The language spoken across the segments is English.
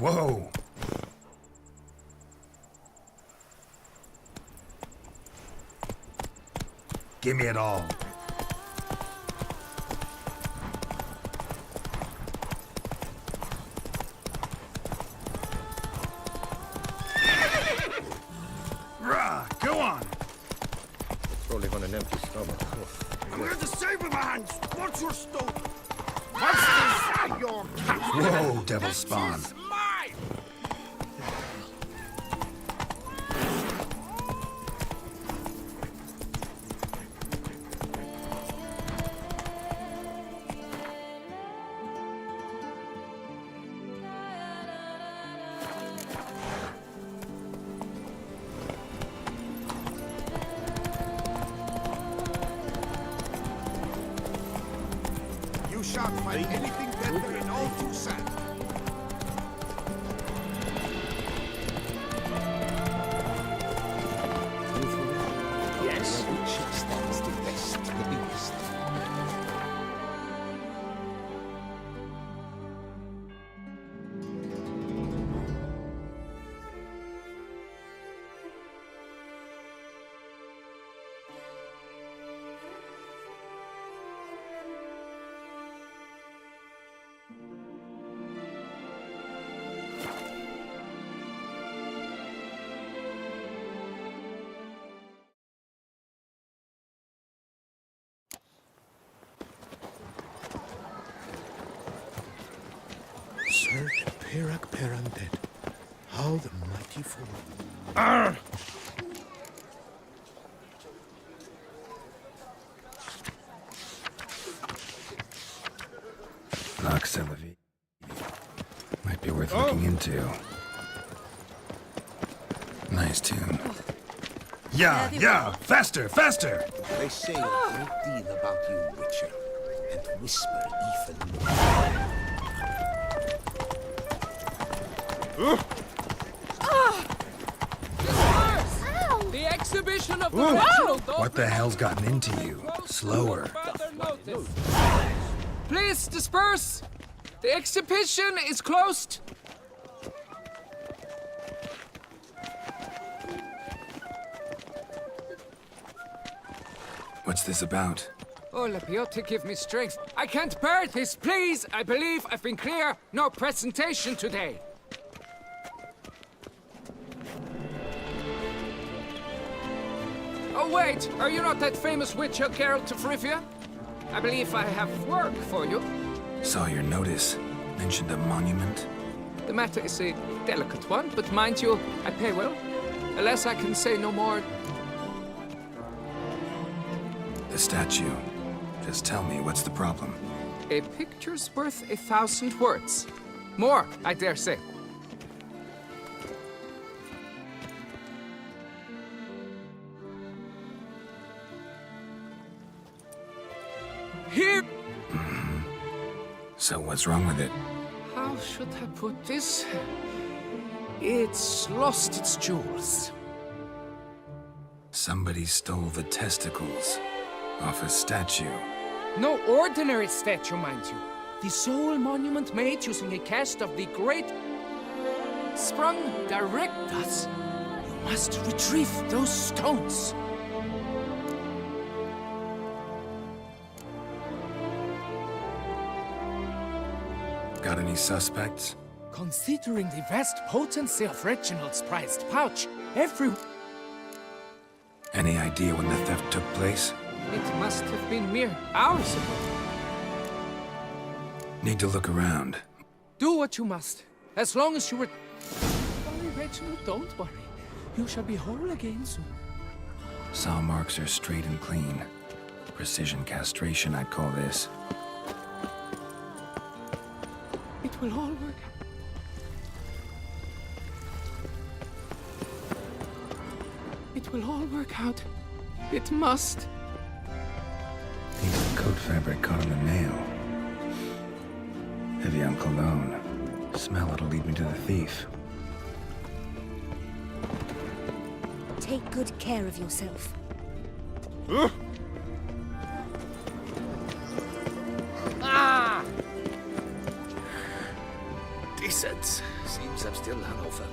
Whoa! Give me it all. Rah! Go on! Rolling on an empty stomach. I'm here to save with my hands. What's your stone? What's this? Your Whoa, devil spawn. It's mine! You shan't find anything better in all Tucson. Yes. Which stands the best, the biggest. Search Perak Perundead. How the mighty fall. Loxelavi. Might be worth looking into. Nice tune. Yeah! Faster! They say a great deal about you, Witcher, and whisper even more. The exhibition of the original dog. What the hell's gotten into you? Slower. Please disperse. The exhibition is closed. What's this about? Oh, Lapiote, give me strength. I can't bear this, please. I believe I've been clear. No presentation today. Oh, wait. Are you not that famous witcher, Geralt of Rivia? I believe I have work for you. Saw your notice. Mentioned a monument. The matter is a delicate one, but mind you, I pay well. Alas, I can say no more. The statue. Just tell me, what's the problem? A picture's worth 1,000 words. More, I dare say. Here! So what's wrong with it? How should I put this? It's lost its jewels. Somebody stole the testicles off a statue. No ordinary statue, mind you. The sole monument made using a cast of the great... sprung direct thus. You must retrieve those stones. Got any suspects? Considering the vast potency of Reginald's prized pouch, Any idea when the theft took place? It must have been mere hours ago. Need to look around. Do what you must. As long as you were... Worry, Reginald, don't worry. You shall be whole again soon. Saw marks are straight and clean. Precision castration, I'd call this. It will all work out. It will all work out. It must. Piece of coat fabric caught on the nail. Heavy on cologne. Smell it'll lead me to the thief. Take good care of yourself. Decent. Seems selbst Hannover.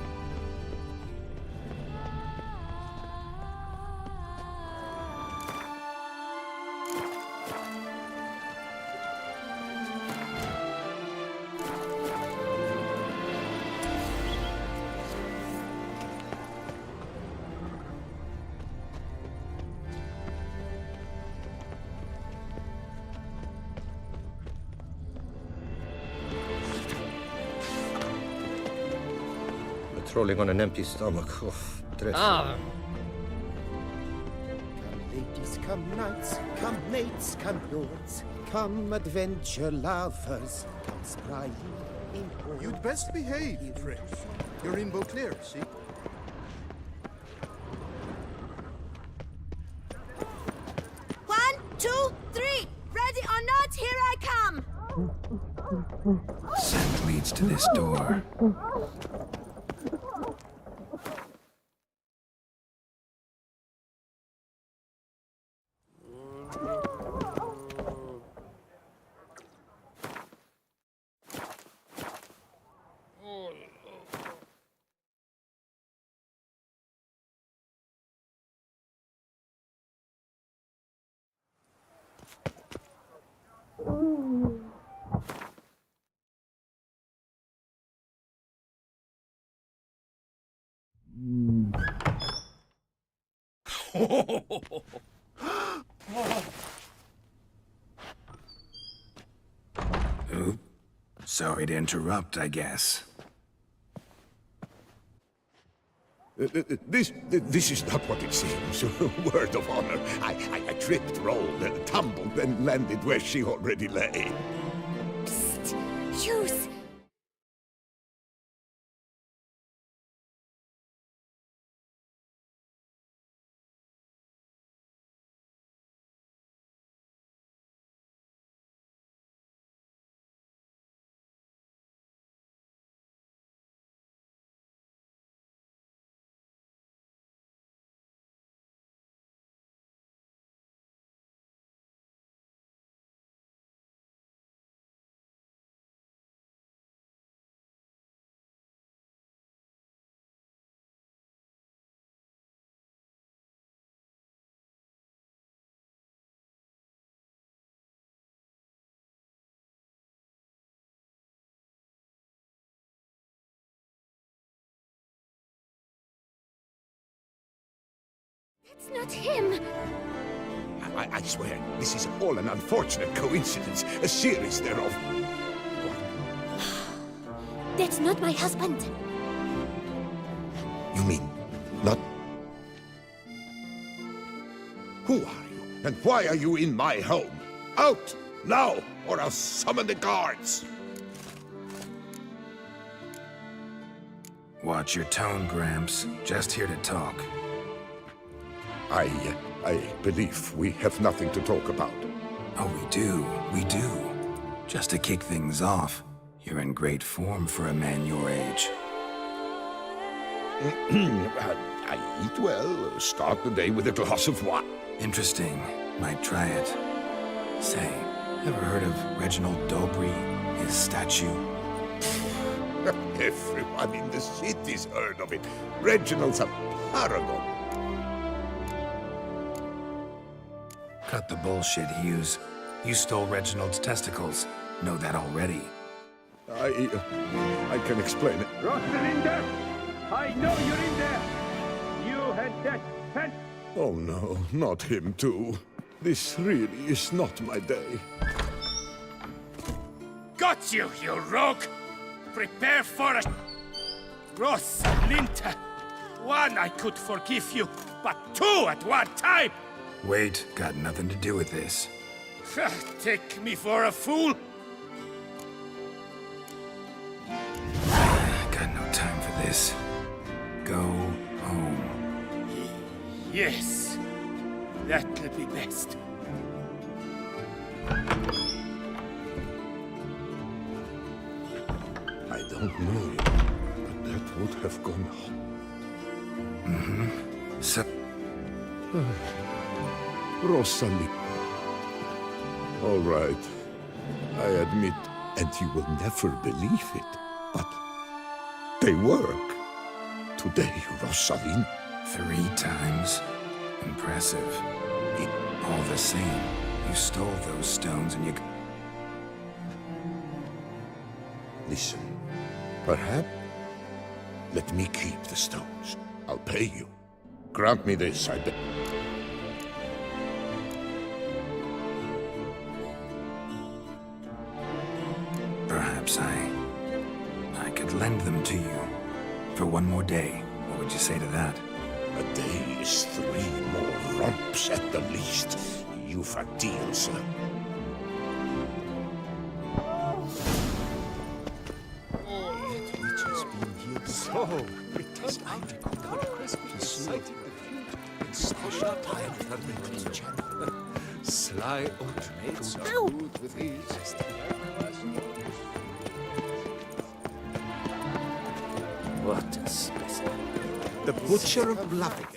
Patrolling on an empty stomach. Oh, dreadful. Ah, Come ladies, come knights, come mates, come lords, come adventure lovers, come spry in hordes. You'd best behave, friend. You're in Beauclair, see? One, two, three! Ready or not, here I come! Scent leads to this door. Oop. Sorry to interrupt, I guess. This is not what it seems. Word of honor. I tripped, rolled, tumbled, and landed where she already lay. Psst! Hughes! That's not him! I swear, this is all an unfortunate coincidence. A series thereof. That's not my husband! You mean, not... Who are you? And why are you in my home? Out! Now! Or I'll summon the guards! Watch your tone, Gramps. Just here to talk. I believe we have nothing to talk about. Oh, we do. We do. Just to kick things off, you're in great form for a man your age. I eat well, start the day with a glass of wine. Interesting. Might try it. Say, ever heard of Reginald Dobry, his statue? Everyone in the city's heard of it. Reginald's a paragon. Cut the bullshit, Hughes. You stole Reginald's testicles. Know that already. I can explain it. Rosalinder! I know you're in there! You had that pet! Oh no, not him too. This really is not my day. Got you, you rogue! Prepare for it! Rosalinder! One, I could forgive you, but two at one time! Wait, got nothing to do with this. Take me for a fool? Got no time for this. Go home. Yes, that'll be best. I don't know you, but that would have gone. So, Rosalie. All right. I admit, and you will never believe it, but They work. Today, Rosalind. 3 times? Impressive. All the same, you stole those stones and you... Listen, perhaps let me keep the stones. I'll pay you. Grant me this, I beg. Perhaps I could lend them to you for 1 more day. What would you say to that? A day is 3 more romps at the least. You've a deal, sir. So, it is magical. Christmas sighting the future in special time for the channel. Sly old maids are good with ease. What a specimen. The Butcher of Bluffing.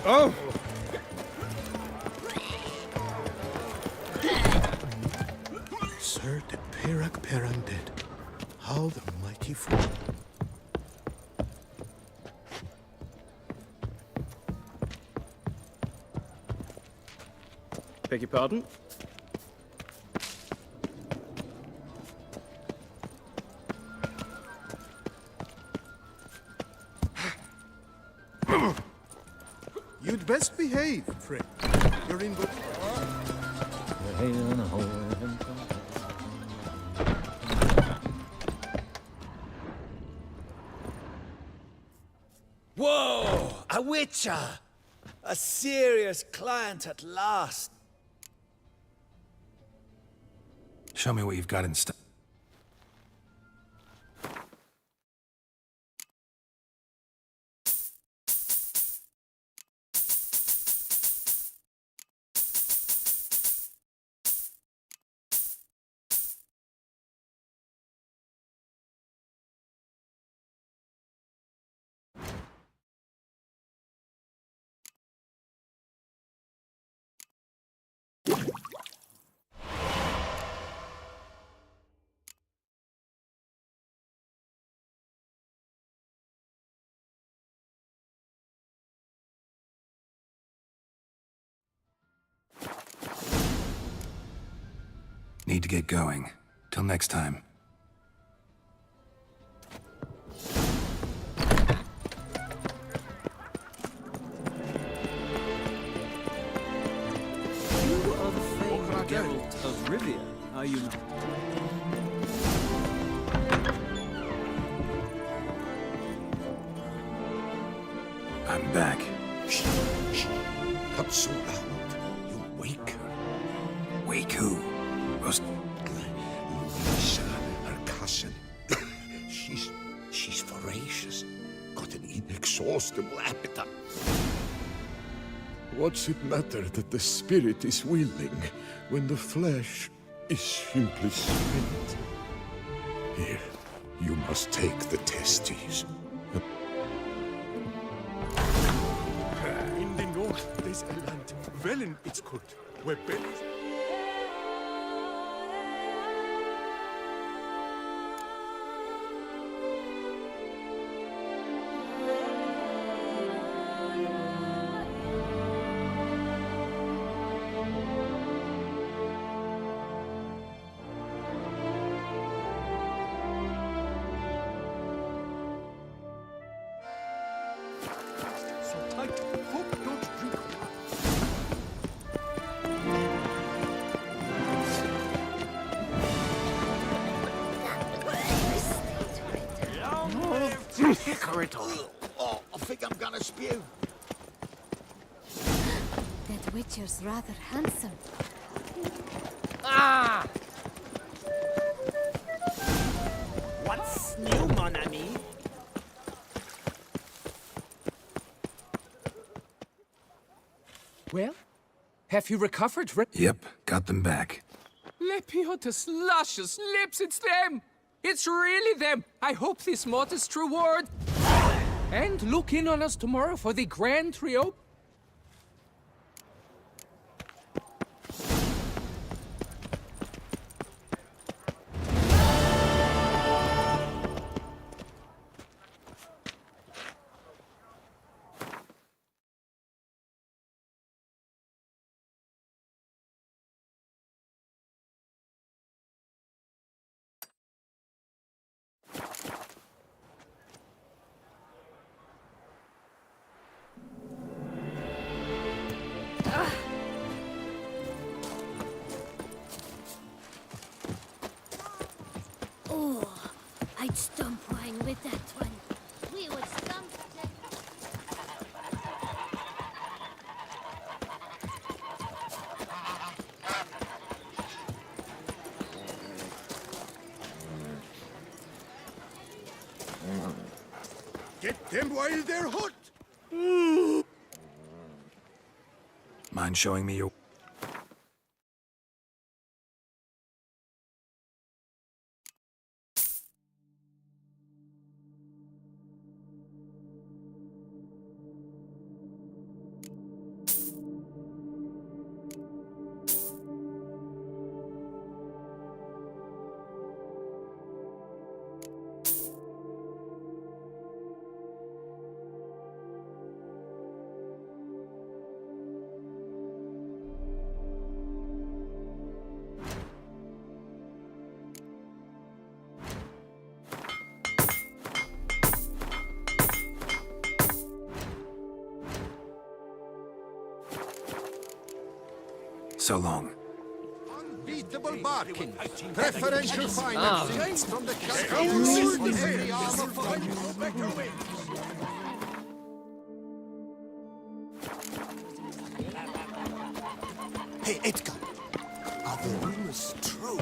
Oh! Sir, the Perak Perundead. How the mighty fall. Beg your pardon? You'd best behave, friend. You're in good... Whoa! A witcher! A serious client at last. Show me what you've got in stock. Need to get going. Till next time. You are the famed Geralt of Rivia, are you not? I'm back. Shh, shh. Not so loud. You wake her. Wake who? Louisa, her cousin. She's voracious. Got an inexhaustible appetite. What's it matter that the spirit is willing when the flesh is simply spent? Here, you must take the testes. In the north, there's a land well in its court, where bellies... So tight, hope don't drink Oh, I think I'm gonna spew. That witcher's rather handsome. Ah! What's new, mon ami? Well, have you recovered? Yep, got them back. Lepiotus luscious lips, it's them! It's really them! I hope this modest reward. And look in on us tomorrow for the grand trio. Oh, I'd stump wine with that one. We would stump. Get them while they're hot! Mind showing me your... So long. Unbeatable barking. Preferential financing from the Count. Every armor fight better wins. Hey, Edgar. Are the rumors true?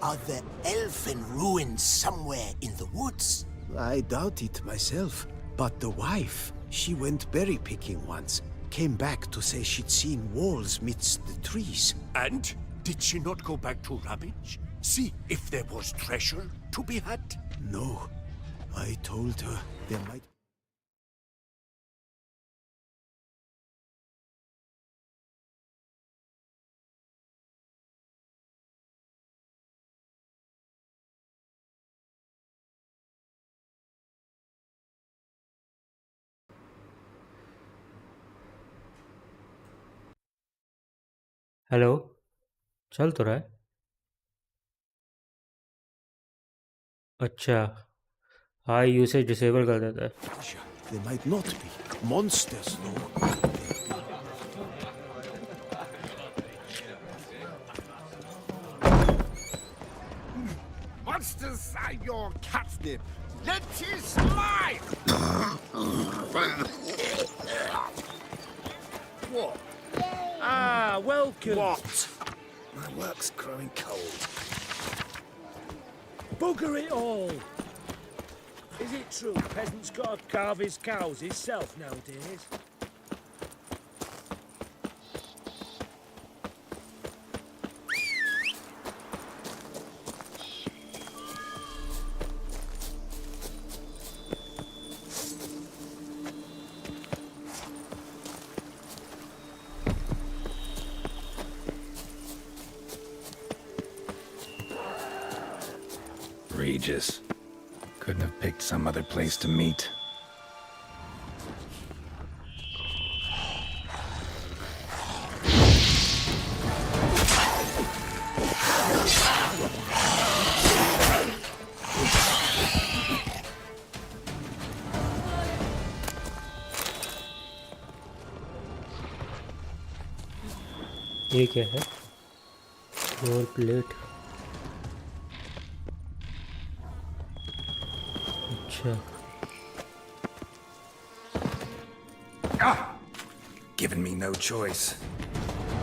Are there elfin ruins somewhere in the woods? I doubt it myself. But the wife, she went berry picking once. Came back to say she'd seen walls midst the trees. And did she not go back to rummage? See if there was treasure to be had? No. I told her there might... hello चल तो रहा है अच्छा high usage disable कर देता है They might not be monsters, though. Monsters are your catnip. Let his life! What? Ah, welcome. What? My work's growing cold. Bugger it all! Is it true peasants gotta carve his cows himself nowadays? Regis. Couldn't have picked some other place to meet. ये क्या है और plate Given me no choice.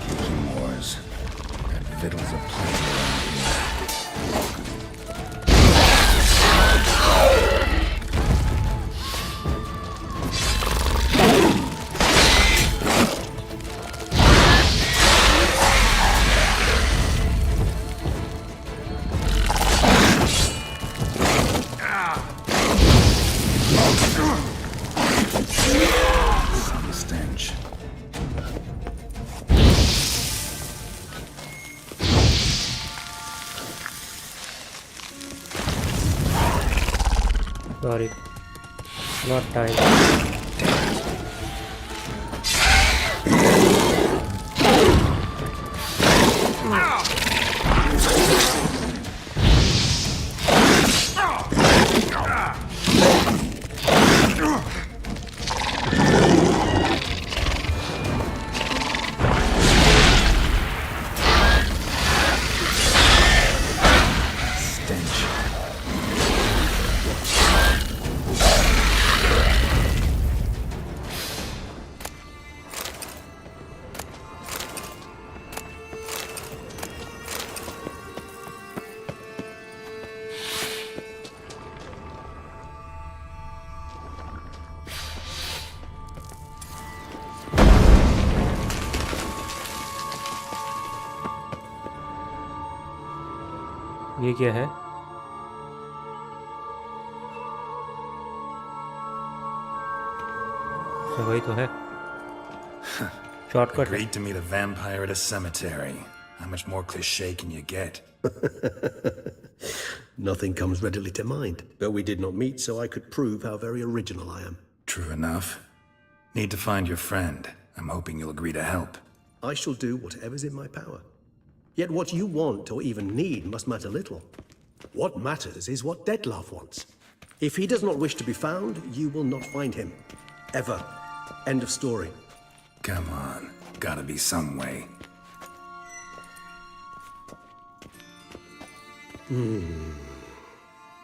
Kicking wars. That fiddles a plenty around here. Some stench. Sorry, not time. ये क्या है? अच्छा, वही तो है। Shortcut. Agreed to meet a vampire at a cemetery. How much more cliché can you get? Nothing comes readily to mind. But we did not meet, so I could prove how very original I am. True enough. Need to find your friend. I'm hoping you'll agree to help. I shall do whatever's in my power. Yet what you want or even need must matter little. What matters is what Detlef wants. If he does not wish to be found, you will not find him. Ever. End of story. Come on. Gotta be some way.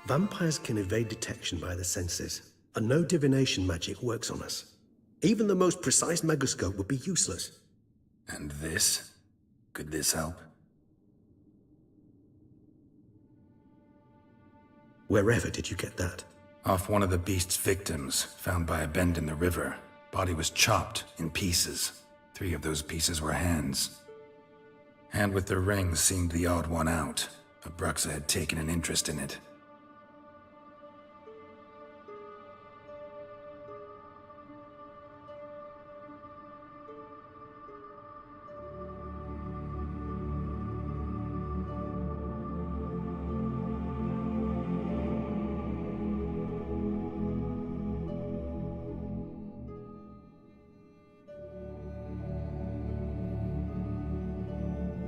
Vampires can evade detection by the senses, and no divination magic works on us. Even the most precise megoscope would be useless. And this? Could this help? Wherever did you get that? Off one of the beast's victims, found by a bend in the river. Body was chopped in pieces. 3 of those pieces were hands. Hand with the ring seemed the odd one out. Abruxa had taken an interest in it.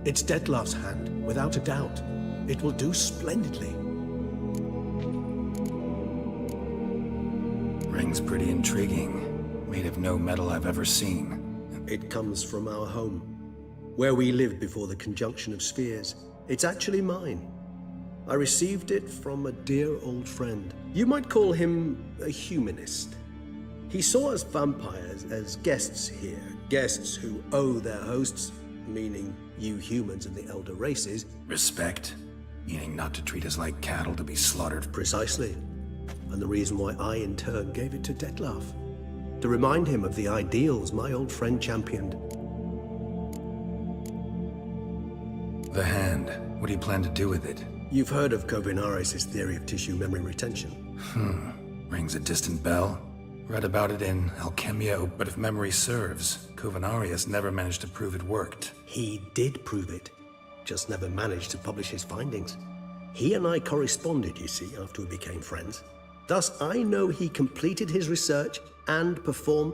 It's Detlef's hand, without a doubt. It will do splendidly. Ring's pretty intriguing. Made of no metal I've ever seen. It comes from our home, where we lived before the conjunction of spheres. It's actually mine. I received it from a dear old friend. You might call him a humanist. He saw us vampires as guests here, guests who owe their hosts, meaning you humans and the elder races, respect, meaning not to treat us like cattle to be slaughtered. Precisely. And the reason why I, in turn, gave it to Detlef. To remind him of the ideals my old friend championed. The hand. What do you plan to do with it? You've heard of Kovinaris' theory of tissue memory retention. Rings a distant bell. Read about it in Alchemia, but if memory serves, Kovinaris never managed to prove it worked. He did prove it, just never managed to publish his findings. He and I corresponded, you see, after we became friends. Thus, I know he completed his research and performed.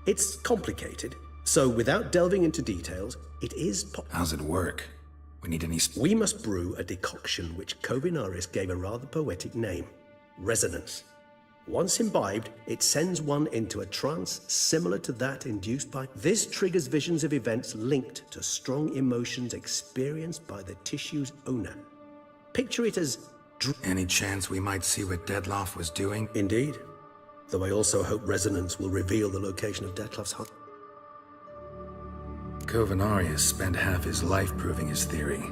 It's complicated, so without delving into details, it is How's it work? We need any... We must brew a decoction which Kovinaris gave a rather poetic name. Resonance. Once imbibed, it sends one into a trance similar to that induced by... This triggers visions of events linked to strong emotions experienced by the tissue's owner. Picture it as... Any chance we might see what Detlef was doing? Indeed. Though I also hope resonance will reveal the location of Detlef's hut. Kovinaris spent half his life proving his theory.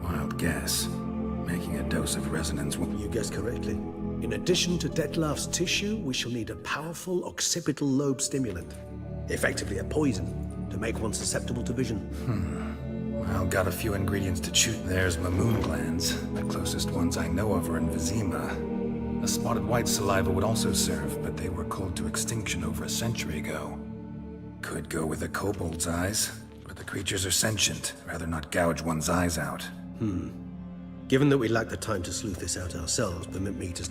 Wild guess. Making a dose of resonance will... You guessed correctly. In addition to Detlef's tissue, we shall need a powerful occipital lobe stimulant. Effectively a poison, to make one susceptible to vision. Well, got a few ingredients to choose. There's Mamoon glands. The closest ones I know of are in Vizima. A spotted white saliva would also serve, but they were culled to extinction over a century ago. Could go with a kobold's eyes, but the creatures are sentient. Rather not gouge one's eyes out. Given that we lack the time to sleuth this out ourselves, permit me to...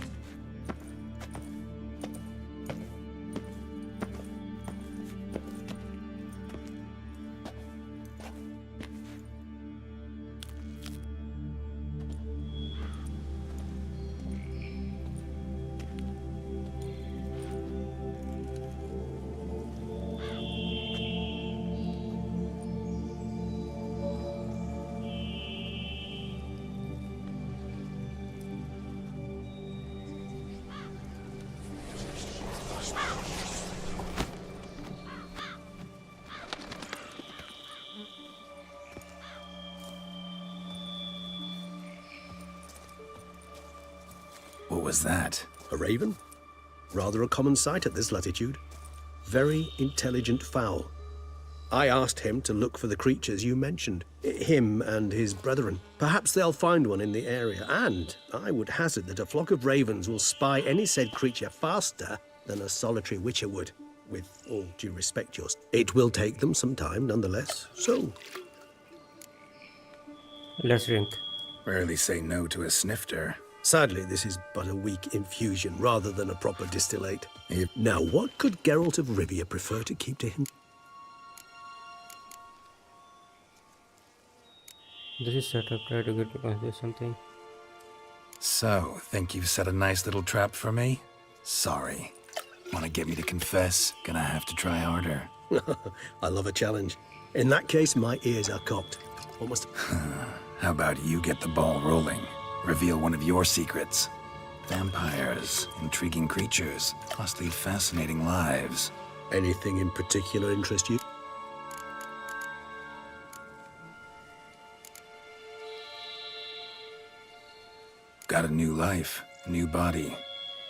What was that? A raven? Rather a common sight at this latitude. Very intelligent fowl. I asked him to look for the creatures you mentioned. Him and his brethren. Perhaps they'll find one in the area, and I would hazard that a flock of ravens will spy any said creature faster than a solitary witcher would. With all due respect, yours. It will take them some time, nonetheless. So, Let's drink. Rarely say no to a snifter. sadly, this is but a weak infusion rather than a proper distillate. Yep. Now, what could Geralt of Rivia prefer to keep to him? This is set up. Try to get because there's something. So, think you've set a nice little trap for me? Sorry. Wanna get me to confess? Gonna have to try harder. I love a challenge. In that case, my ears are cocked. What must... How about you get the ball rolling? Reveal one of your secrets. Vampires, intriguing creatures, must lead fascinating lives. Anything in particular interest you? Got a new life, a new body.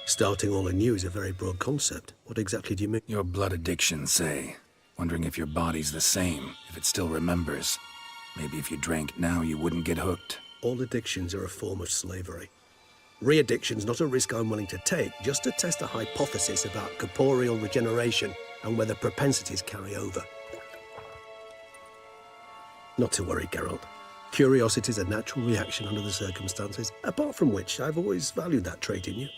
Starting all anew is a very broad concept. What exactly do you mean? Your blood addiction, say. Wondering if your body's the same, if it still remembers. Maybe if you drank now, you wouldn't get hooked. All addictions are a form of slavery. Re-addiction's not a risk I'm willing to take, just to test a hypothesis about corporeal regeneration and whether propensities carry over. Not to worry, Geralt. Curiosity is a natural reaction under the circumstances, apart from which I've always valued that trait in you.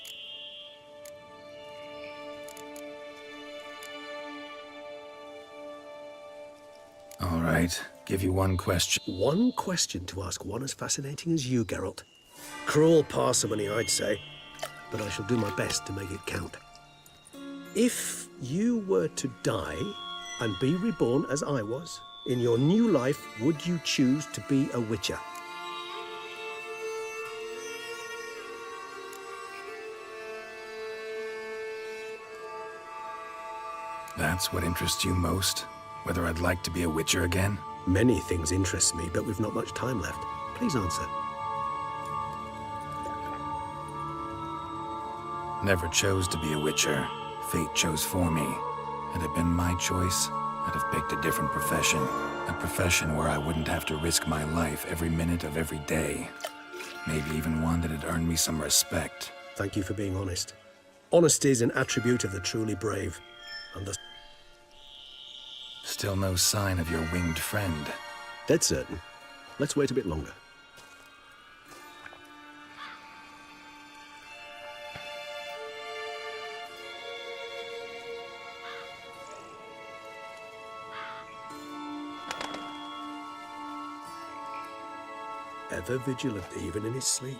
All right, give you one question. One question to ask one as fascinating as you, Geralt. Cruel parsimony, I'd say, but I shall do my best to make it count. If you were to die and be reborn as I was, in your new life, would you choose to be a witcher? That's what interests you most? Whether I'd like to be a witcher again? Many things interest me, but we've not much time left. Please answer. Never chose to be a witcher. Fate chose for me. Had it been my choice, I'd have picked a different profession. A profession where I wouldn't have to risk my life every minute of every day. Maybe even one that'd earn me some respect. Thank you for being honest. Honesty is an attribute of the truly brave. And the... Still no sign of your winged friend. Dead certain. Let's wait a bit longer. Ever vigilant, even in his sleep.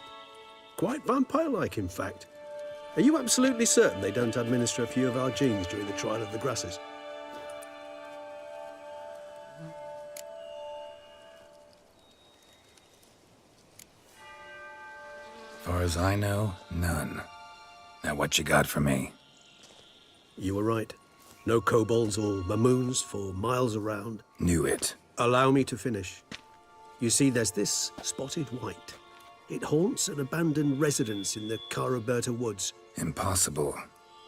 Quite vampire-like, in fact. Are you absolutely certain they don't administer a few of our genes during the trial of the grasses? Far as I know, none. Now what you got for me? You were right. No kobolds or mamoons for miles around. Knew it. Allow me to finish. You see, there's this spotted white. It haunts an abandoned residence in the Caraberta woods. Impossible.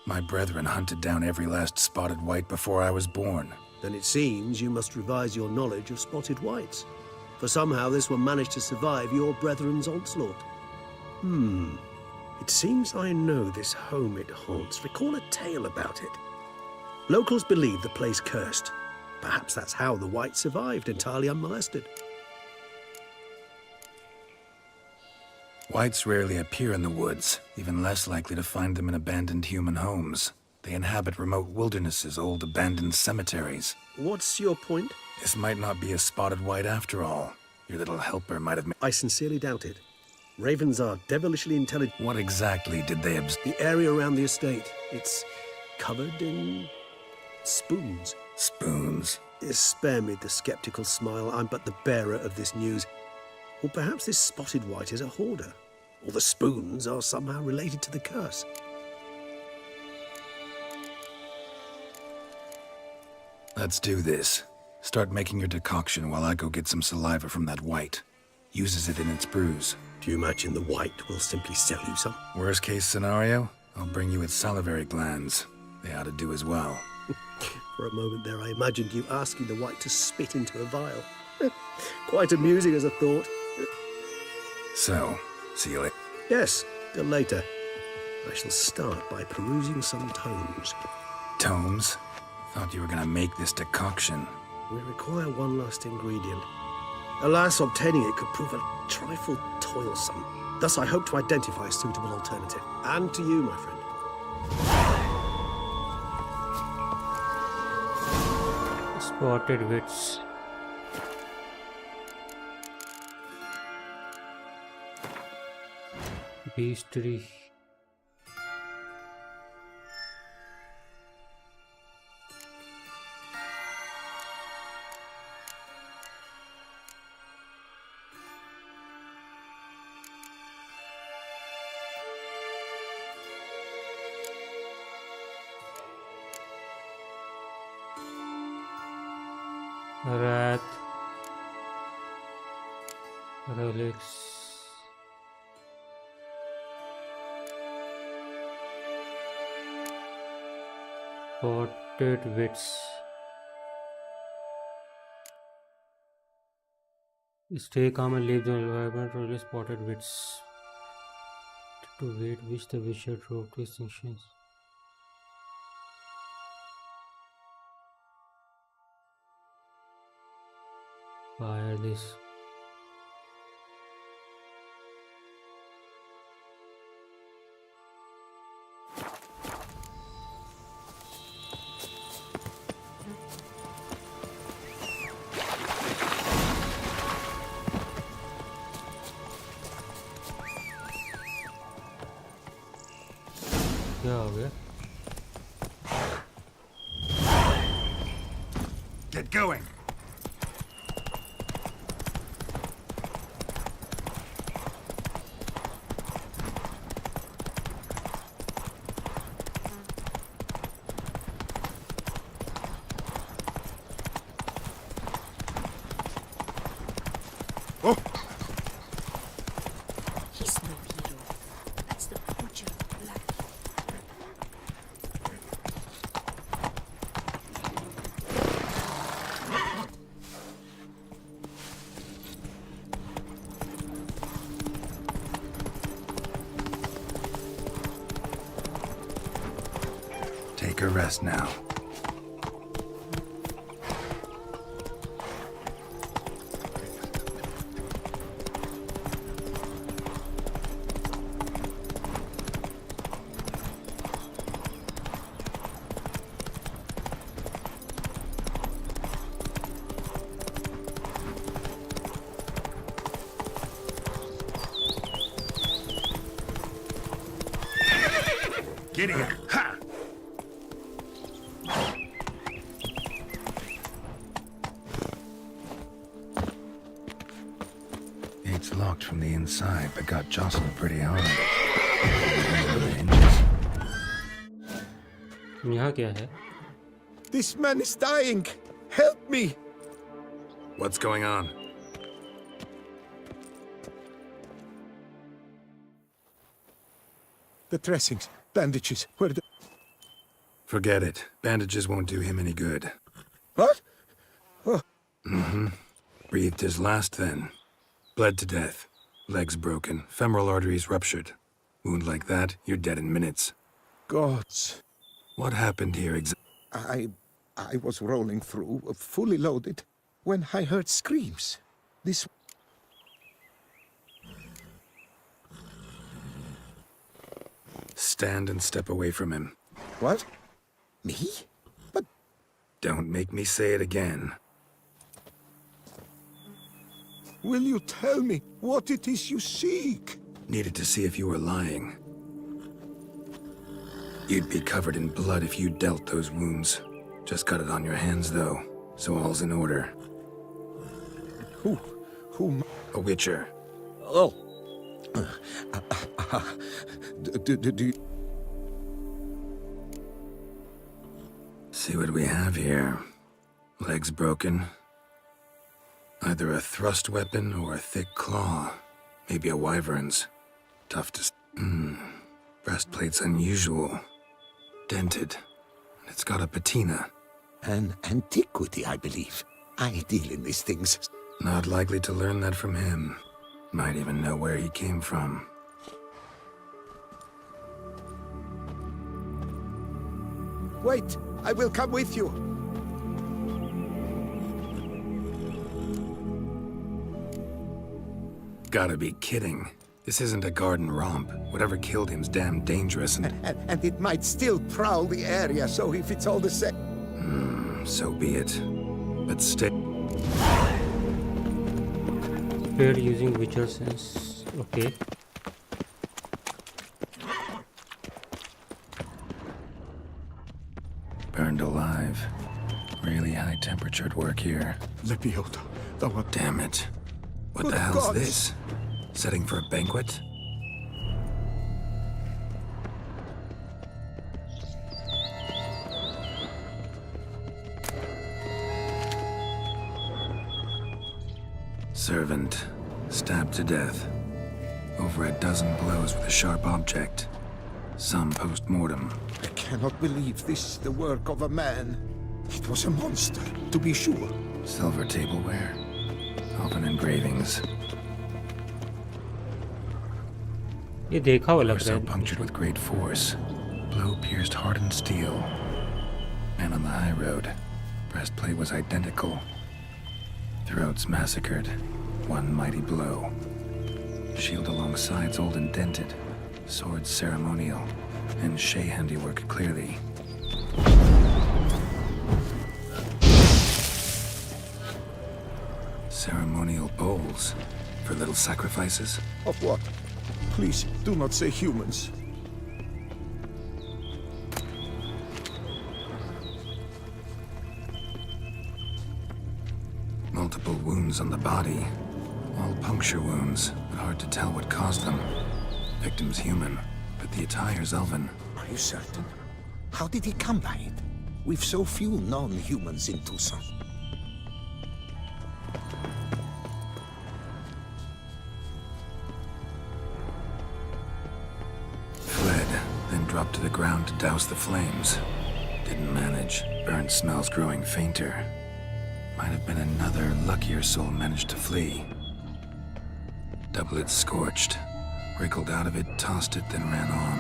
My brethren hunted down every last spotted white before I was born. Then it seems you must revise your knowledge of spotted whites. For somehow this one managed to survive your brethren's onslaught. It seems I know this home it haunts. Recall a tale about it. Locals believe the place cursed. Perhaps that's how the White survived entirely unmolested. Whites rarely appear in the woods, even less likely to find them in abandoned human homes. They inhabit remote wildernesses, old abandoned cemeteries. What's your point? This might not be a spotted white after all. Your little helper might have... I sincerely doubt it. Ravens are devilishly intelligent. What exactly did they The area around the estate. It's covered in spoons. Spoons? Spare me the skeptical smile. I'm but the bearer of this news. Or perhaps this spotted white is a hoarder. Or the spoons are somehow related to the curse. Let's do this. Start making your decoction while I go get some saliva from that white. Uses it in its brews. Do you imagine the white will simply sell you some? Worst case scenario, I'll bring you its salivary glands. They ought to do as well. For a moment there, I imagined you asking the white to spit into a vial. Quite amusing as a thought. So, see you later. Yes, till later. I shall start by perusing some tomes. Tomes? Thought you were gonna make this decoction. We require one last ingredient. Alas, obtaining it could prove a trifle toilsome. Thus, I hope to identify a suitable alternative. And to you, my friend. Spotted wits. Beastry. Wrath, relics, spotted wits. Stay calm and leave the environment. Really spotted wits. To wait, which the wisher drove to extinctions. Fire this. क्या हो गया? Get going. He's no hero. That's the butcher of life. Take a rest now. Giddy up. Ha! Gate's locked from the inside, but got jostled pretty hard. यहाँ क्या है? This man is dying. Help me. What's going on? The dressings, bandages, where the... Forget it. Bandages won't do him any good. What? Breathed his last then. Bled to death. Legs broken. Femoral arteries ruptured. Wound like that, you're dead in minutes. Gods. What happened here I was rolling through, fully loaded, when I heard screams. This... Stand and step away from him. What? Me? But... Don't make me say it again. Will you tell me what it is you seek? Needed to see if you were lying. You'd be covered in blood if you dealt those wounds. Just got it on your hands, though, so all's in order. Who? A witcher. Oh. Do See what we have here. Legs broken. Either a thrust weapon or a thick claw. Maybe a wyvern's. Tough to... Breastplate's unusual. Dented. It's got a patina. An antiquity, I believe. I deal in these things. Not likely to learn that from him. Might even know where he came from. Wait, I will come with you. Gotta be kidding. This isn't a garden romp. Whatever killed him's damn dangerous And it might still prowl the area, so if it's all the same... so be it. But stay... Paired using Witcher sense. Okay. Burned alive. Really high-temperatured work here. Lepiota, thou art... Damn it. What Good the hell's gods. this? Setting for a banquet? Servant. Stabbed to death. Over a dozen blows with a sharp object. Some post-mortem. I cannot believe this is the work of a man. It was a monster, to be sure. Silver tableware. Elven engravings. ये देखा हुआ लग Torso रहा है. punctured with great force. Blow pierced hardened steel. Man on the high road. Breastplate was identical. Throats massacred. One mighty blow. Shield along sides old and dented. Sword ceremonial. And Shay handiwork clearly. Ceremonial bowls. For little sacrifices? Of what? Please, do not say humans. Multiple wounds on the body. All puncture wounds, but hard to tell what caused them. Victim's human, but the attire's elven. Are you certain? How did he come by it? We've so few non-humans in Tucson. Fled, then dropped to the ground to douse the flames. Didn't manage. Burnt smells growing fainter. Might have been another luckier soul managed to flee. Doublet scorched. Wriggled out of it, tossed it, then ran on.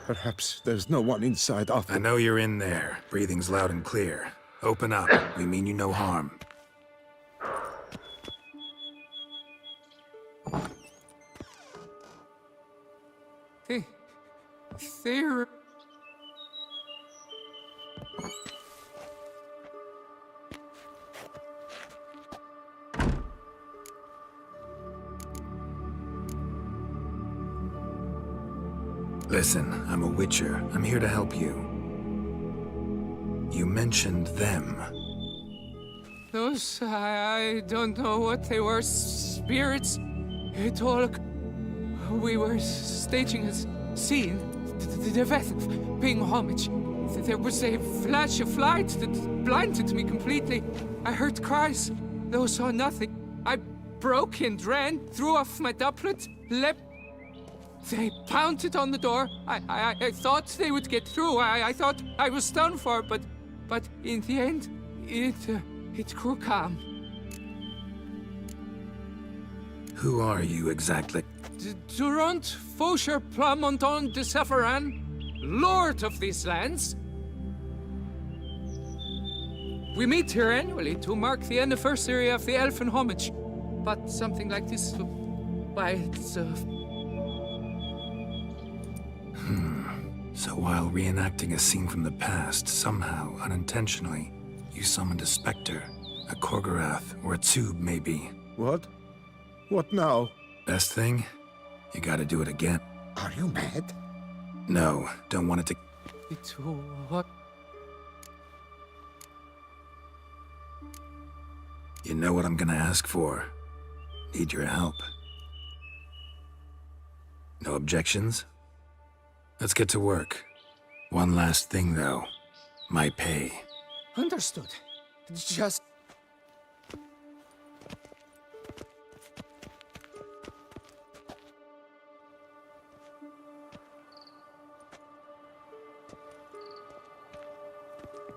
Perhaps there's no one inside after... I know you're in there. Breathing's loud and clear. Open up. We mean you no harm. They're... Listen, I'm a witcher. I'm here to help you. You mentioned them. Those, I don't know what they were. Spirits. It all... We were staging a scene. The death of paying homage. There was a flash of light that blinded me completely. I heard cries, though saw nothing. I broke and ran, threw off my doublet, leapt They pounded on the door. I thought they would get through. I thought I was done for, but in the end, it grew calm. Who are you exactly? Durant Faucher Plamondon de Safaran, Lord of these lands. We meet here annually to mark the anniversary of the Elfin homage. But something like this, why, it's, So while reenacting a scene from the past, somehow, unintentionally, you summoned a specter, a Korgorath, or a tube, maybe. What? What now? Best thing? You gotta do it again. Are you mad? No, don't want it to... It's what? You know what I'm gonna ask for. Need your help. No objections? Let's get to work. One last thing, though. My pay. Understood. Just...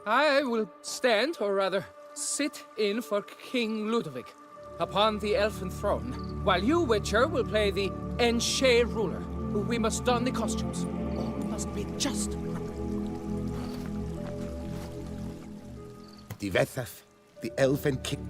I will stand, or rather, sit in for King Ludovic upon the elfin throne, while you, Witcher, will play the Enche ruler. We must don the costumes. All must be just. Diwethaf, the elfin king.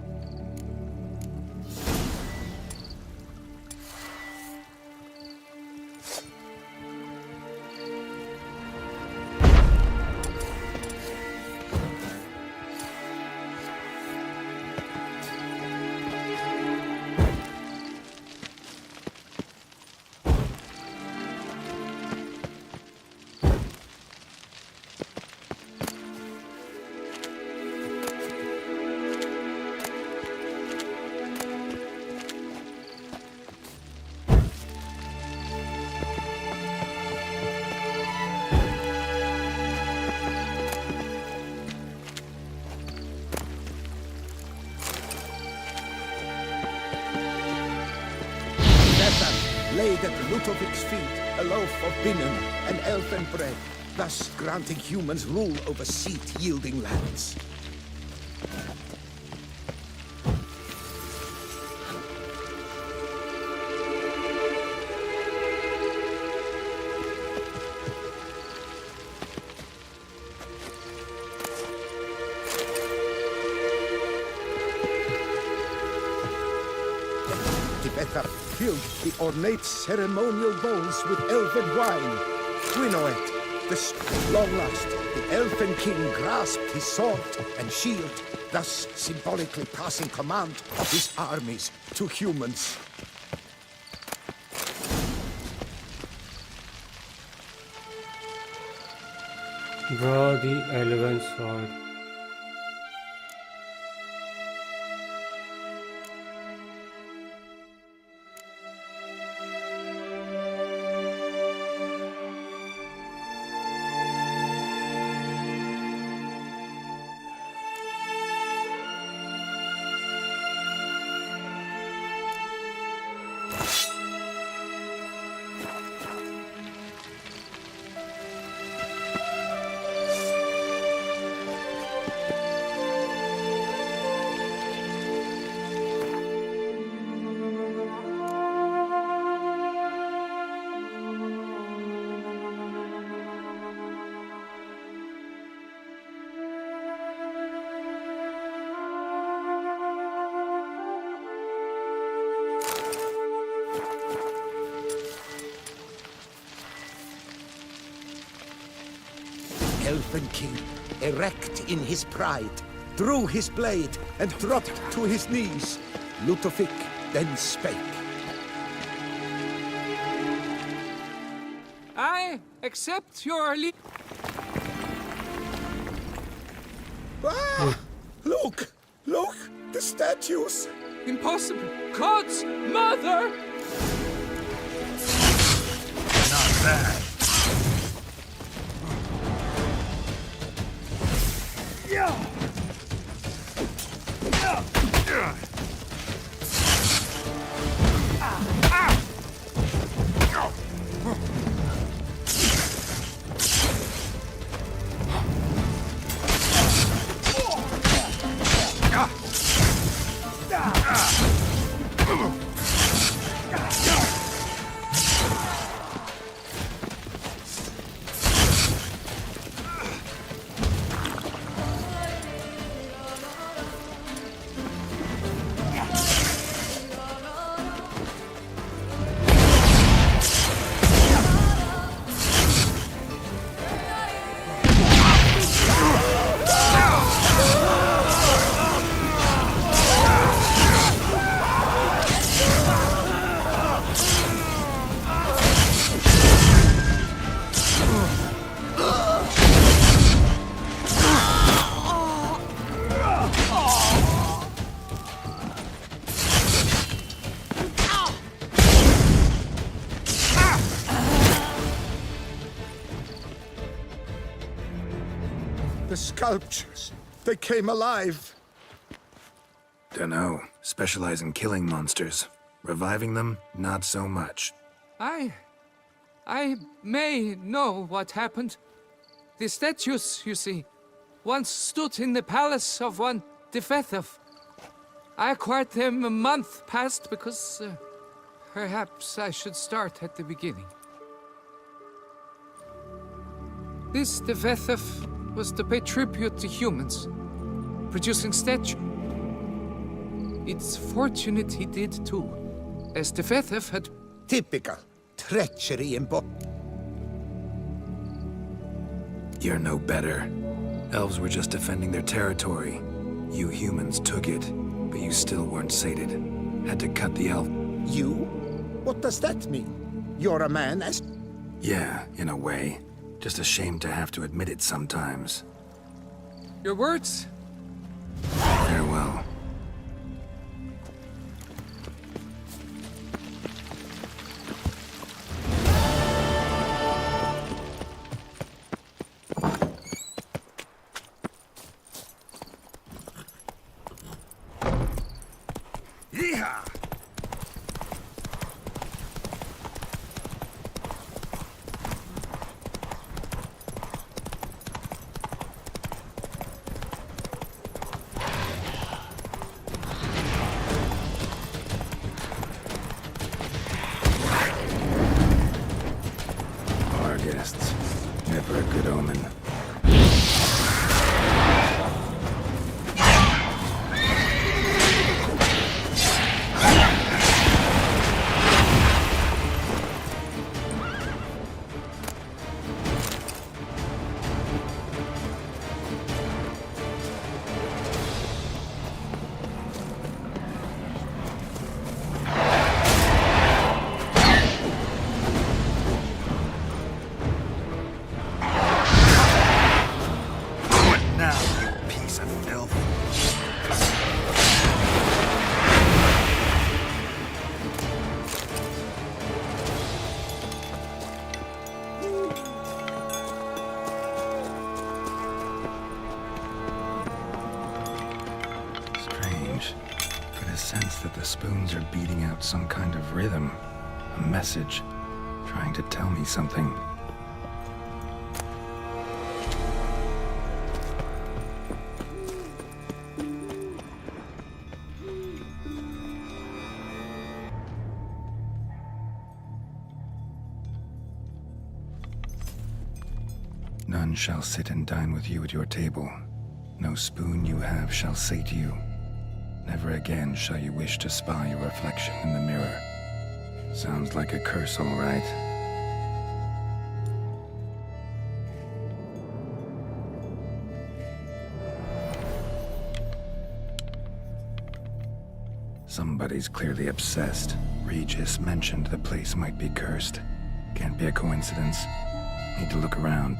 Laid at Ludovic's feet, a loaf of binnen and elfin bread, thus granting humans rule over seat-yielding lands. Diwethaf filled the ornate ceremonial bowls with elfin wine. Gwynnoet, long last, the elfin king grasped his sword and shield, thus symbolically passing command of his armies to humans. Draw the elven sword. Elfin king, erect in his pride, drew his blade and dropped to his knees. Ludovic then spake. I accept your Ah! Look! Look! The statues! Impossible! God's mother! Not bad. sculptures. They came alive. Dunno. Specialize in killing monsters. Reviving them, not so much. I may know what happened. The statues, you see, once stood in the palace of one Defethov. I acquired them a month past because perhaps I should start at the beginning. This Defethov was to pay tribute to humans, producing statues. It's fortunate he did too, as Defethov had... Typical treachery in You're no better. Elves were just defending their territory. You humans took it, but you still weren't sated. Had to cut the elf... You? What does that mean? You're a man as... Yeah, in a way. Just ashamed to have to admit it sometimes. Your words? Farewell. Never a good omen. Sense that the spoons are beating out some kind of rhythm, a message, trying to tell me something. None shall sit and dine with you at your table. No spoon you have shall sate you. Never again shall you wish to spy your reflection in the mirror. Sounds like a curse, all right. Somebody's clearly obsessed. Regis mentioned the place might be cursed. Can't be a coincidence. Need to look around.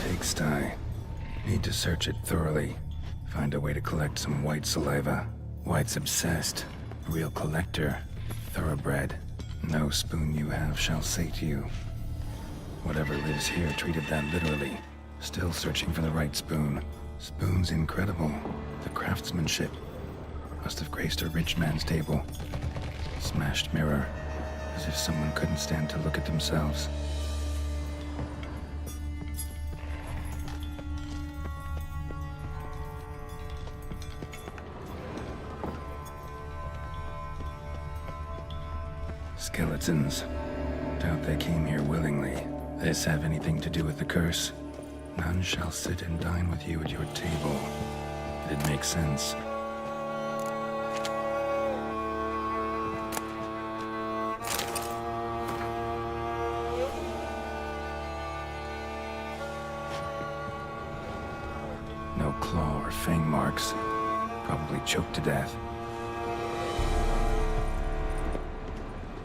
Pigsty. Need to search it thoroughly. Find a way to collect some white saliva. White's obsessed. Real collector. Thoroughbred. No spoon you have shall sate you. Whatever lives here treated that literally. Still searching for the right spoon. Spoon's incredible. The craftsmanship. Must have graced a rich man's table. Smashed mirror. As if someone couldn't stand to look at themselves. Skeletons. Doubt they came here willingly. This have anything to do with the curse? None shall sit and dine with you at your table. It'd make sense. No claw or fang marks. Probably choked to death.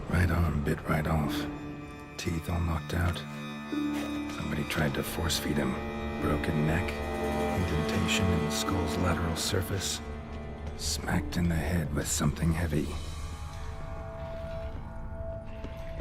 Right arm bit right off. Teeth all knocked out. Somebody tried to force feed him. Broken neck. Indentation in the skull's lateral surface. Smacked in the head with something heavy.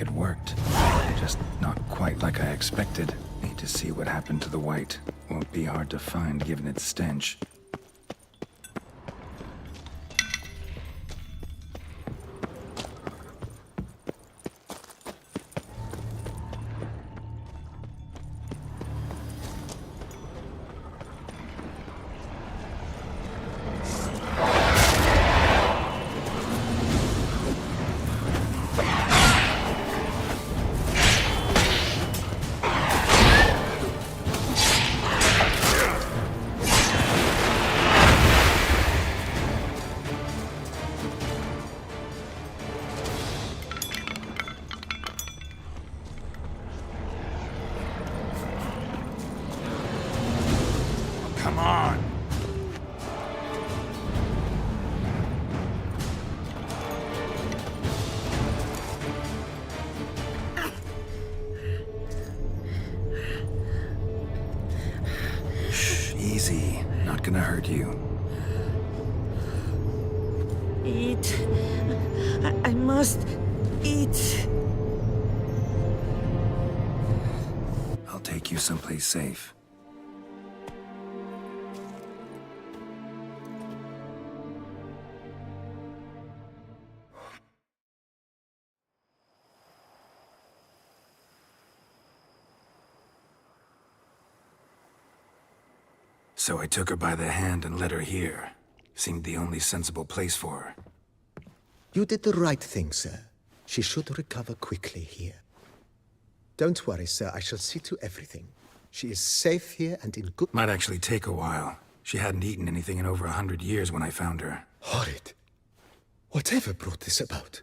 like it worked. Just not quite like I expected. Need to see what happened to the white. Won't be hard to find given its stench. Come on! Shh, easy. Not gonna hurt you. Eat. I must eat. I'll take you someplace safe. So I took her by the hand and led her here. Seemed the only sensible place for her. You did the right thing, sir. She should recover quickly here. Don't worry, sir. I shall see to everything. She is safe here and in good... Might actually take a while. She hadn't eaten anything in over 100 years when I found her. Horrid. Whatever brought this about?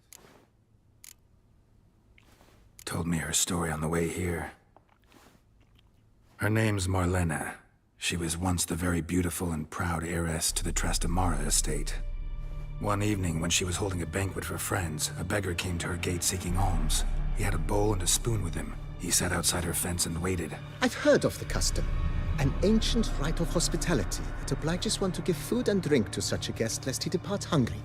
Told me her story on the way here. Her name's Marlena. She was once the very beautiful and proud heiress to the Trastamara estate. One evening, when she was holding a banquet for friends, a beggar came to her gate seeking alms. He had a bowl and a spoon with him. He sat outside her fence and waited. I've heard of the custom. An ancient rite of hospitality that obliges one to give food and drink to such a guest lest he depart hungry.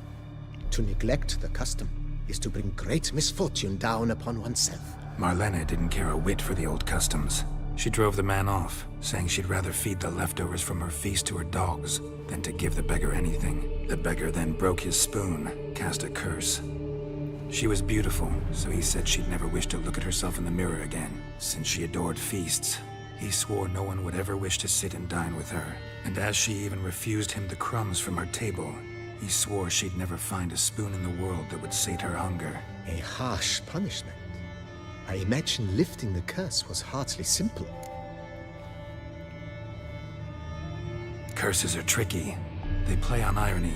To neglect the custom is to bring great misfortune down upon oneself. Marlena didn't care a whit for the old customs. She drove the man off, saying she'd rather feed the leftovers from her feast to her dogs than to give the beggar anything. The beggar then broke his spoon, cast a curse. She was beautiful, so he said she'd never wish to look at herself in the mirror again. Since she adored feasts, he swore no one would ever wish to sit and dine with her. And as she even refused him the crumbs from her table, he swore she'd never find a spoon in the world that would sate her hunger. A harsh punishment. I imagine lifting the curse was hardly simple. Curses are tricky. They play on irony.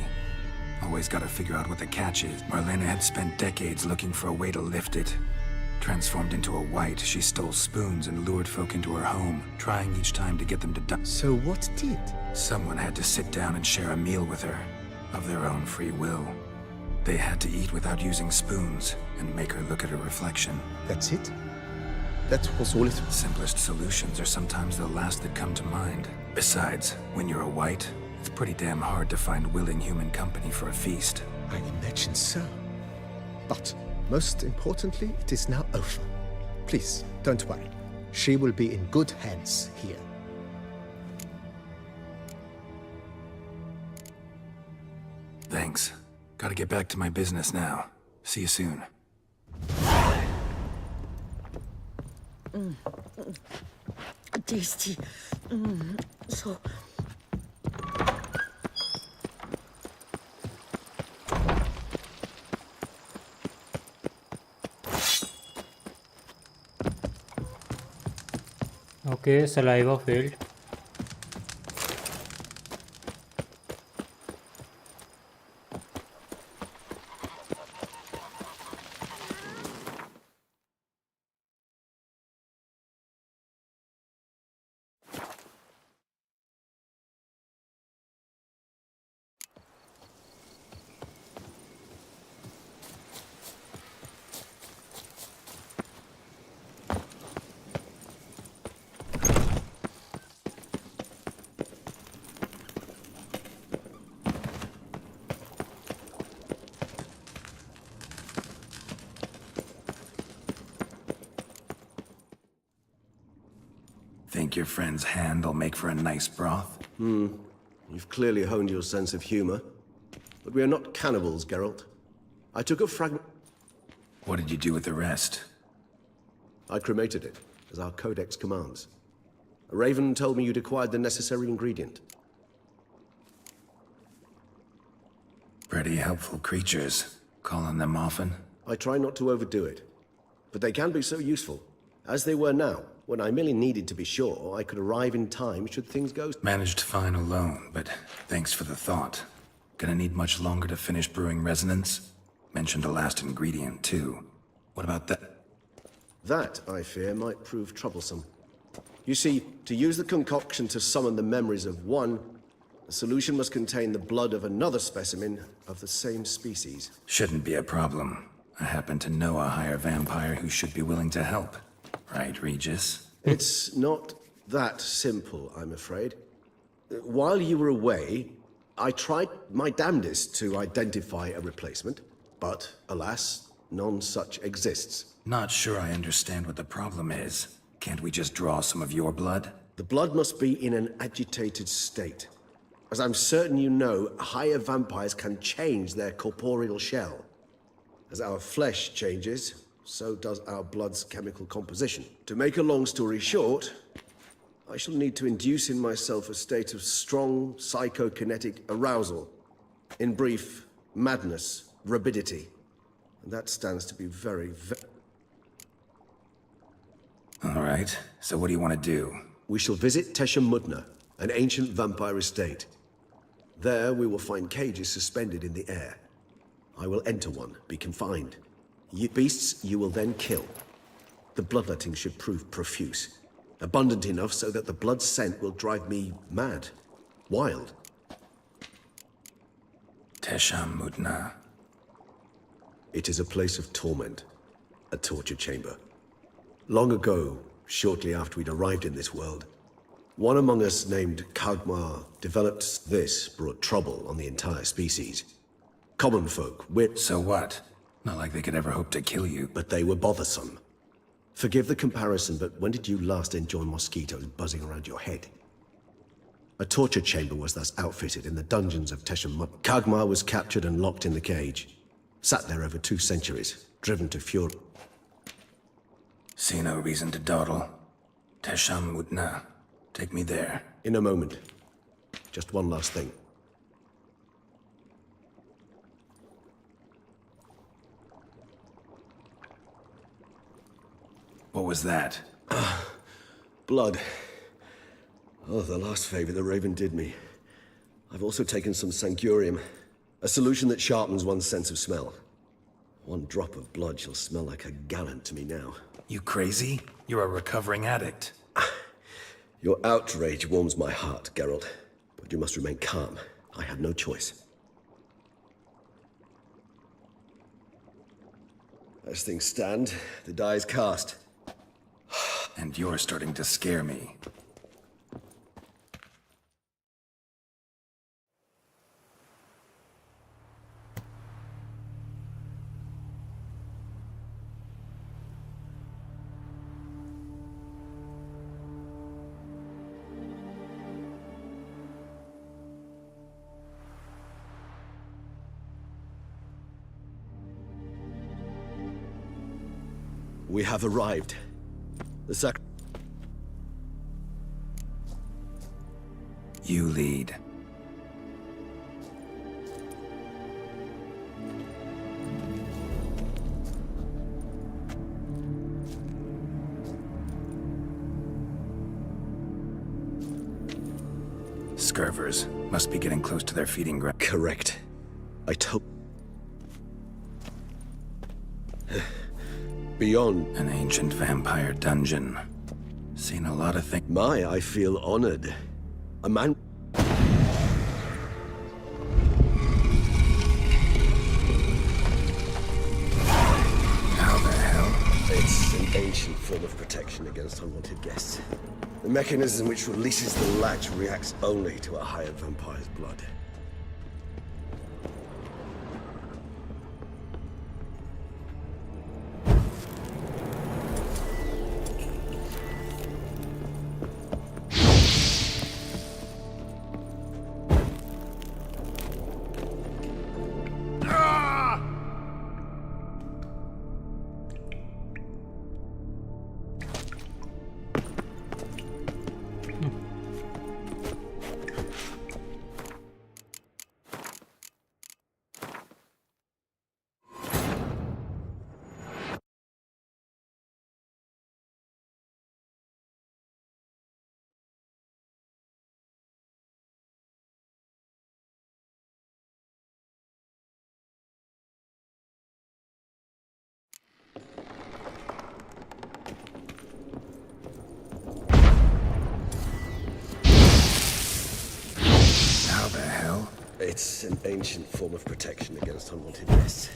Always gotta figure out what the catch is. Marlena had spent decades looking for a way to lift it. Transformed into a white, she stole spoons and lured folk into her home, trying each time to get them to die. So what did? Someone had to sit down and share a meal with her, of their own free will. They had to eat without using spoons, and make her look at her reflection. That's it? That was all it... Simplest solutions are sometimes the last that come to mind. Besides, when you're a white, it's pretty damn hard to find willing human company for a feast. I imagine so. But, most importantly, it is now over. Please, don't worry. She will be in good hands here. Thanks. Gotta get back to my business now. See you soon. Tasty. So... Okay, saliva failed. Think your friend's hand'll make for a nice broth? You've clearly honed your sense of humor. But we are not cannibals, Geralt. I took a fragment... What did you do with the rest? I cremated it, as our codex commands. A raven told me you'd acquired the necessary ingredient. Pretty helpful creatures. Call on them often? I try not to overdo it. But they can be so useful. As they were now, when I merely needed to be sure I could arrive in time should things go... Managed fine alone, but thanks for the thought. Gonna need much longer to finish brewing resonance? Mentioned a last ingredient, too. What about that? That, I fear, might prove troublesome. You see, to use the concoction to summon the memories of one, the solution must contain the blood of another specimen of the same species. Shouldn't be a problem. I happen to know a higher vampire who should be willing to help. Right, Regis? It's not that simple, I'm afraid. While you were away, I tried my damnedest to identify a replacement, but alas, none such exists. Not sure I understand what the problem is. Can't we just draw some of your blood? The blood must be in an agitated state. As I'm certain you know, higher vampires can change their corporeal shell. As our flesh changes, so does our blood's chemical composition. To make a long story short, I shall need to induce in myself a state of strong psychokinetic arousal. In brief, madness, rabidity. And that stands to be very... All right, so what do you want to do? We shall visit Tesha Mudna, an ancient vampire estate. There we will find cages suspended in the air. I will enter one, be confined. Beasts you will then kill. The bloodletting should prove profuse. Abundant enough so that the blood scent will drive me mad. Wild. Tesha Mudna. It is a place of torment. A torture chamber. Long ago, shortly after we'd arrived in this world, one among us named Kagmar developed this, brought trouble on the entire species. Common folk, So what? Not like they could ever hope to kill you. But they were bothersome. Forgive the comparison, but when did you last enjoy mosquitoes buzzing around your head? A torture chamber was thus outfitted in the dungeons of Tesha Mudna. Kagmar was captured and locked in the cage. Sat there over 2 centuries, driven to fury. See no reason to dawdle. Tesha Mudna. Take me there. In a moment. Just one last thing. What was that? Blood. Oh, the last favor the Raven did me. I've also taken some Sancurium, a solution that sharpens one's sense of smell. One drop of blood shall smell like a gallon to me now. You crazy? You're a recovering addict. Your outrage warms my heart, Geralt. But you must remain calm. I have no choice. As things stand, the die is cast. And you're starting to scare me. We have arrived. The You lead. Scurvers. Must be getting close to their feeding ground. Correct. I told... Beyond... An ancient vampire dungeon. Seen a lot of things. I feel honored. A man... How the hell? It's an ancient form of protection against unwanted guests. The mechanism which releases the latch reacts only to a higher vampire's blood. It's an ancient form of protection against unwanted guests.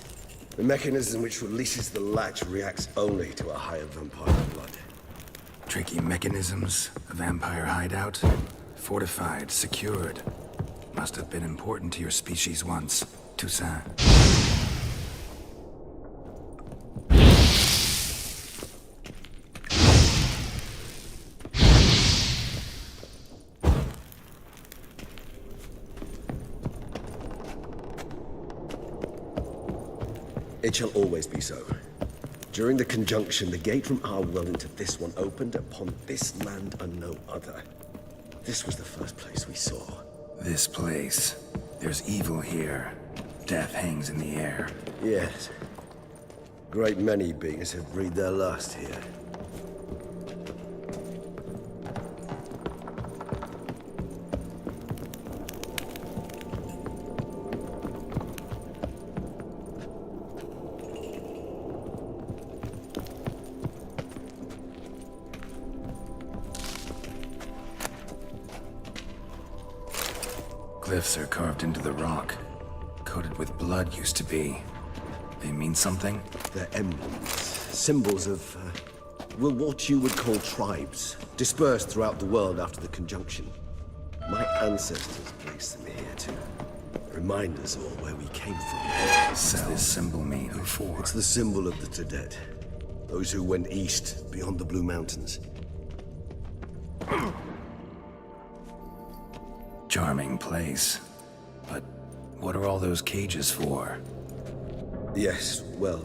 The mechanism which releases the latch reacts only to a higher vampire blood. Tricky mechanisms, a vampire hideout. Fortified, secured. Must have been important to your species once, Toussaint. It shall always be so. During the conjunction, the gate from our world into this one opened upon this land and no other. This was the first place we saw. This place. There's evil here. Death hangs in the air. Yes. Great many beings have breathed their last here. Glyphs are carved into the rock. Coated with blood used to be. They mean something? They're emblems. Symbols of, well, what you would call tribes. Dispersed throughout the world after the conjunction. My ancestors placed them here to remind us all where we came from. What's this symbol mean? Who for? It's the symbol of the Tedet. Those who went east, beyond the Blue Mountains. Charming place. But what are all those cages for? Yes, well,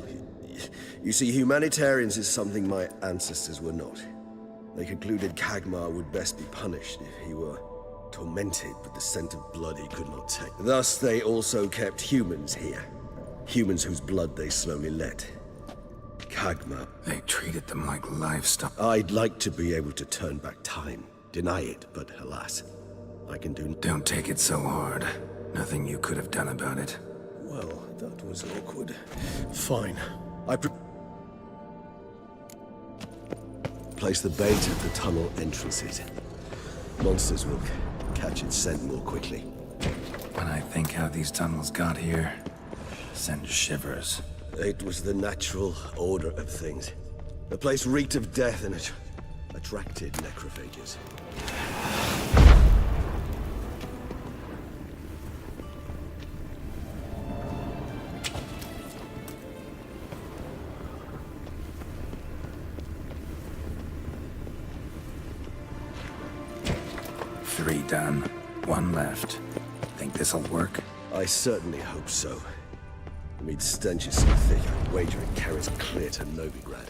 you see, humanitarians is something my ancestors were not. They concluded Kagmar would best be punished if he were tormented with the scent of blood he could not take. Thus, they also kept humans here. Humans whose blood they slowly let. Kagmar. They treated them like livestock. I'd like to be able to turn back time. Deny it, but alas, I can do... Don't take it so hard. Nothing you could have done about it. Well, that was awkward. Fine. Place the bait at the tunnel entrances. Monsters will catch its scent more quickly. When I think how these tunnels got here, send shivers. It was the natural order of things. The place reeked of death and it attracted necrophages. Three done. One left. Think this'll work? I certainly hope so. The meat stench is so thick, I'd wager it carries clear to Novigrad.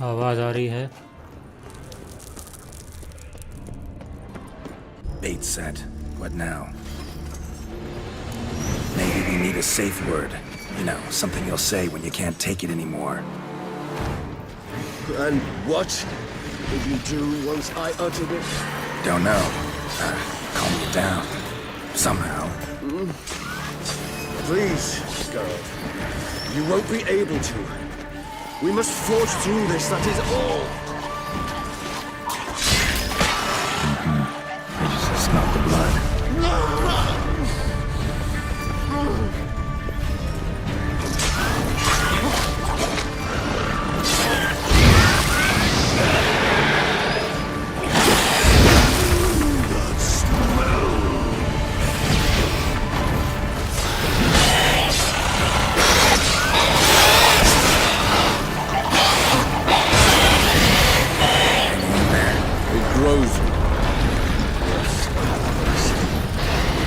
आवाज आ रही है. Bait set. What now? Maybe we need a safe word. You know, something you'll say when you can't take it anymore. And what did you do once I uttered it? Don't know. Calm you down. Somehow. Please, Geralt. You won't be able to. We must forge through this, that is all. I just smell the blood.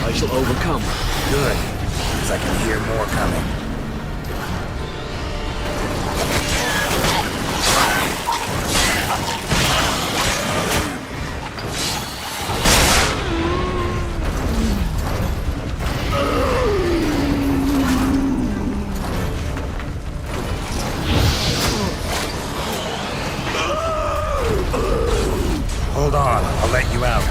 I shall overcome. Good, because I can hear more coming. Hold on, I'll let you out.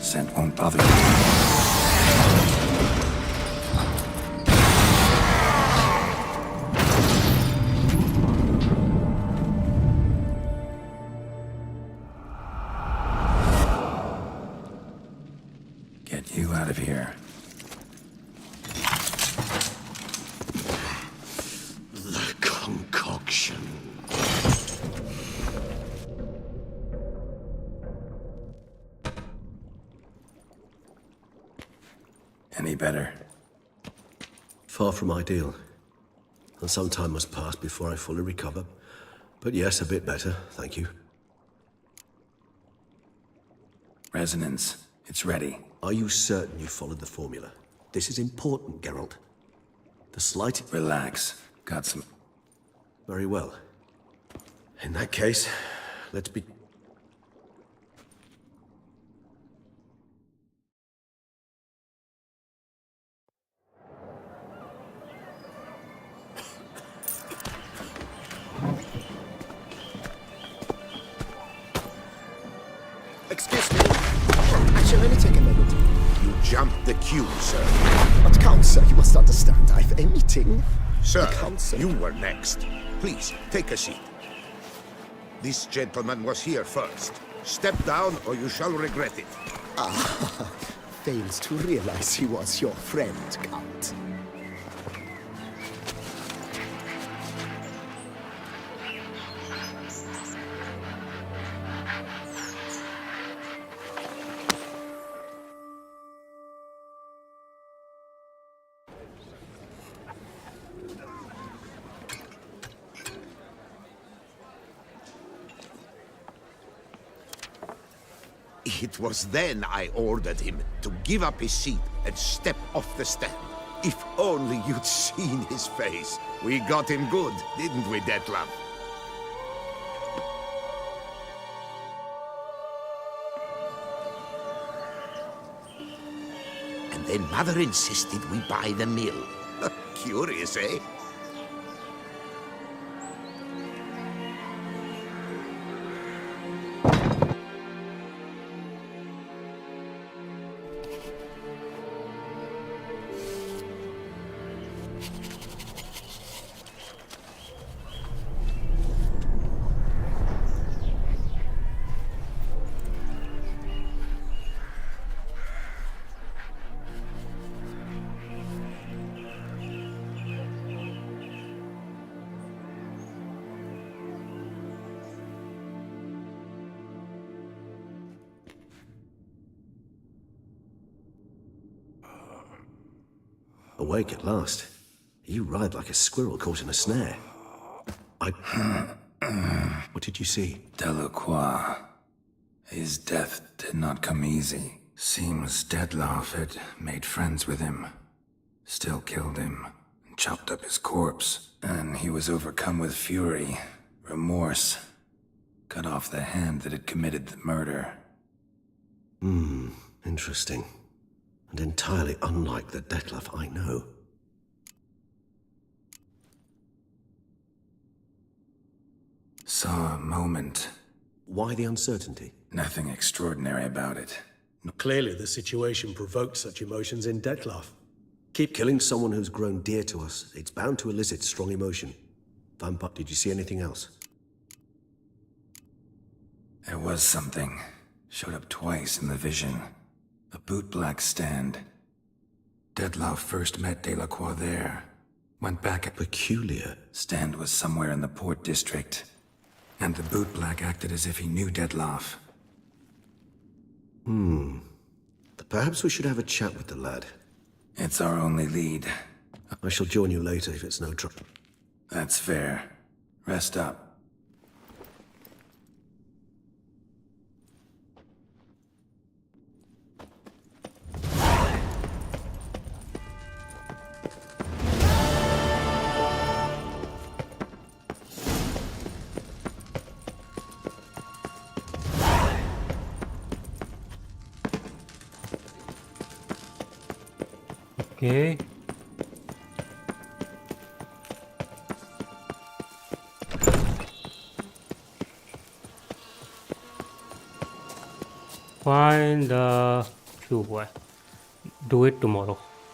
Scent won't bother you. Get you out of here. The concoction. Any better? Far from ideal. And some time must pass before I fully recover. But yes, a bit better, thank you. Resonance. It's ready. Are you certain you followed the formula? This is important, Geralt. The slight... Relax. Got some... Very well. In that case, let's be... Excuse me. Actually, let me take a minute. You jumped the queue, sir. But Count, sir, you must understand. I've a meeting. Sir, Council. you were next. Please, take a seat. This gentleman was here first. Step down or you shall regret it. Ah, fails to realize he was your friend, Count. It was then I ordered him to give up his seat and step off the stand. If only you'd seen his face. We got him good, didn't we, Detlef? And then Mother insisted we buy the mill. Curious, eh? Awake at last. You ride like a squirrel caught in a snare. What did you see? Delacroix. His death did not come easy. Seems Detlef had made friends with him. Still killed him. And chopped up his corpse. And he was overcome with fury. Remorse. Cut off the hand that had committed the murder. Interesting. And entirely unlike the Detlef I know. Saw a moment. Why the uncertainty? Nothing extraordinary about it. Clearly, the situation provoked such emotions in Detlef. Keep killing someone who's grown dear to us. It's bound to elicit strong emotion. Vampire, did you see anything else? There was something. Showed up twice in the vision. A bootblack stand. Detlef first met Delacroix there. Went back at... Peculiar. Stand was somewhere in the port district. And the bootblack acted as if he knew Detlef. Perhaps we should have a chat with the lad. It's our only lead. I shall join you later if it's no trouble. That's fair. Rest up. Okay. Find the क्यों हुआ है? Do it tomorrow.